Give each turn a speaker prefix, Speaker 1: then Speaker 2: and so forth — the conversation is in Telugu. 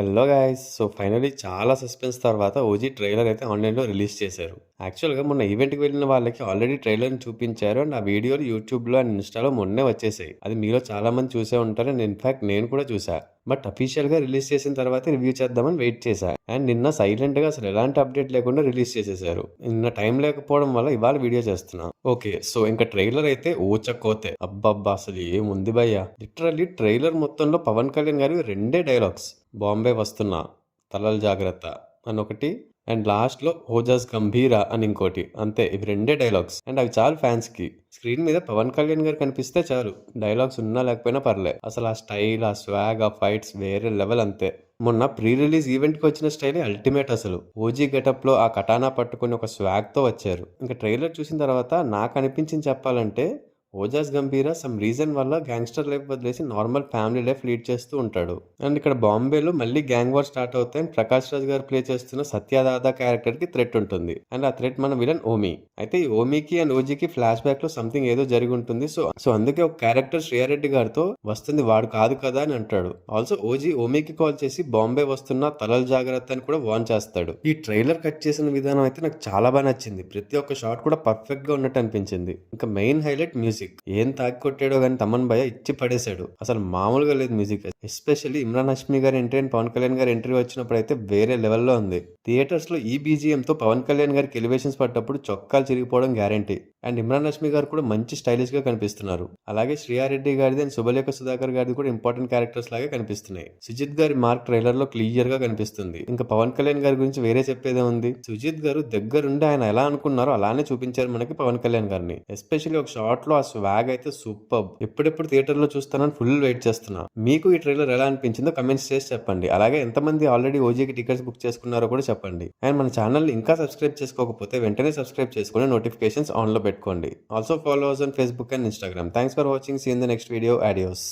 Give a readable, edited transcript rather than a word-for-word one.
Speaker 1: Hello guys. సో ఫైనల్లీ చాలా సస్పెన్స్ తర్వాత ఓజీ ట్రైలర్ అయితే ఆన్లైన్‌లో రిలీజ్ చేశారు. యాక్చువల్‌గా మొన్న ఈవెంట్‌కి వెళ్ళిన వాళ్ళకి ఆల్రెడీ ట్రైలర్‌ని చూపించారు. అండ్ ఆ వీడియోలు యూట్యూబ్‌లో అండ్ ఇన్‌స్టాలో మొన్నే వచ్చేసాయి. అది మీలో చాలామంది చూసే ఉంటారు. అండ్ ఇన్‌ఫాక్ట్ నేను కూడా చూసా. బట్ అఫీషియల్‌గా రిలీజ్ చేసిన తర్వాత రివ్యూ చేద్దామని వెయిట్ చేశా. అండ్ నిన్న సైలెంట్‌గా అసలు ఎలాంటి అప్డేట్ లేకుండా రిలీజ్ చేసేసారు. నిన్న టైం లేకపోవడం వల్ల ఇవాళ వీడియో చేస్తున్నా. ఓకే. సో ఇంక ట్రైలర్ అయితే ఊచకోతే. అబ్బబ్బా! అసలు ఏముంది భయ్యా! లిటరల్లీ ట్రైలర్ మొత్తంలో పవన్ కళ్యాణ్ గారివి రెండే డైలాగ్స్. బాంబే వస్తున్నా, తలలు జాగ్రత్త అని ఒకటి, అండ్ లాస్ట్‌లో ఓజస్ గంభీర అని ఇంకోటి. అంతే, ఇవి రెండే డైలాగ్స్. అండ్ అవి చాలు ఫ్యాన్స్‌కి. స్క్రీన్ మీద పవన్ కళ్యాణ్ గారు కనిపిస్తే చాలు. డైలాగ్స్ ఉన్నా లేకపోయినా పర్లే. అసలు ఆ స్టైల్, ఆ స్వాగ్, ఆ ఫైట్స్ వేరే లెవెల్ అంతే. మొన్న ప్రీ రిలీజ్ ఈవెంట్‌కి వచ్చిన స్టైలే అల్టిమేట్ అసలు. ఓజీ గెటప్‌లో ఆ కటానా పట్టుకొని ఒక స్వాగ్‌తో వచ్చారు. ఇంక ట్రైలర్ చూసిన తర్వాత నాకు అనిపించింది చెప్పాలంటే, ఓజాస్ గంభీర సమ్ రీజన్ వల్ల గ్యాంగ్‌స్టర్ లైఫ్ వదిలేసి నార్మల్ ఫ్యామిలీ లైఫ్ లీడ్ చేస్తూ ఉంటాడు. అండ్ ఇక్కడ బాంబేలో మళ్ళీ గ్యాంగ్ వార్ స్టార్ట్ అవుతాయి. అండ్ ప్రకాష్ రాజ్ గారు ప్లే చేస్తున్న సత్యదాదా క్యారెక్టర్ కి థ్రెట్ ఉంటుంది. అండ్ ఆ థ్రెట్ మన విలన్ ఓమీ. అయితే ఈ ఓమీకి అండ్ ఓజీకి ఫ్లాష్ బ్యాక్ లో సంథింగ్ ఏదో జరిగి ఉంటుంది. సో అందుకే ఒక క్యారెక్టర్ శ్రేయారెడ్డి గారితో వస్తుంది వాడు కాదు కదా అని అంటాడు. ఆల్సో ఓజీ ఓమీకి కాల్ చేసి బాంబే వస్తున్న తలలు జాగ్రత్త అని కూడా వార్న్ చేస్తాడు. ఈ ట్రైలర్ కట్ చేసిన విధానం అయితే నాకు చాలా బాగా నచ్చింది. ప్రతి ఒక్క షాట్ కూడా పర్ఫెక్ట్ గా ఉన్నట్టు అనిపించింది. ఇంకా మెయిన్ హైలైట్ మ్యూజిక్. ఏం తాకి కొట్టాడో గానీ తమన్ భయ్య ఇచ్చి పడేశాడు. అసలు మామూలుగా లేదు మ్యూజిక్. ఎస్పెషల్లీ ఇమ్రాన్ హష్మి గారి ఎంట్రీ అండ్ పవన్ కళ్యాణ్ గారి ఎంట్రీ వచ్చినప్పుడు అయితే వేరే లెవెల్లో ఉంది. థియేటర్స్ లో ఈ బీజిఎం తో పవన్ కళ్యాణ్ గారికి ఎలివేషన్స్ పడ్డప్పుడు చొక్కాలు చిరిగిపోవడం గ్యారంటీ. అండ్ ఇమ్రాన్ హష్మి గారు కూడా మంచి స్టైలిష్ గా కనిపిస్తున్నారు. అలాగే శ్రీయారెడ్డి గారిది అండ్ శుభలేఖ సుధాకర్ గారిది కూడా ఇంపార్టెంట్ క్యారెక్టర్స్ లాగే కనిపిస్తున్నాయి. సుజిత్ గారి మార్క్ ట్రైలర్ లో క్లియర్ గా కనిపిస్తుంది. ఇంకా పవన్ కళ్యాణ్ గారి గురించి వేరే చెప్పేదే ఉంది. సుజిత్ గారు దగ్గరుండి ఆయన ఎలా అనుకున్నారో అలానే చూపించారు మనకి పవన్ కళ్యాణ్ గారిని. ఎస్పెషల్లీ ఒక షాట్ లో ఆ స్వాగ్ అయితే సూపర్. ఎప్పుడెప్పుడు థియేటర్ లో చూస్తానని ఫుల్ వెయిట్ చేస్తున్నా. మీకు ఈ ట్రైలర్ ఎలా అనిపించిందో కమెంట్స్ చేసి చెప్పండి. అలాగే ఎంతమంది ఆల్రెడీ ఓజీకి టికెట్స్ బుక్ చేసుకున్నారో కూడా చెప్పండి. అండ్ మన ఛానల్ ఇంకా సబ్స్క్రైబ్ చేసుకోకపోతే వెంటనే సబ్స్క్రైబ్ చేసుకుని నోటిఫికేషన్స్ ఆన్ లో పెట్టుకోండి. Also follow us on Facebook and Instagram. Thanks for watching. See in the next video. Audios.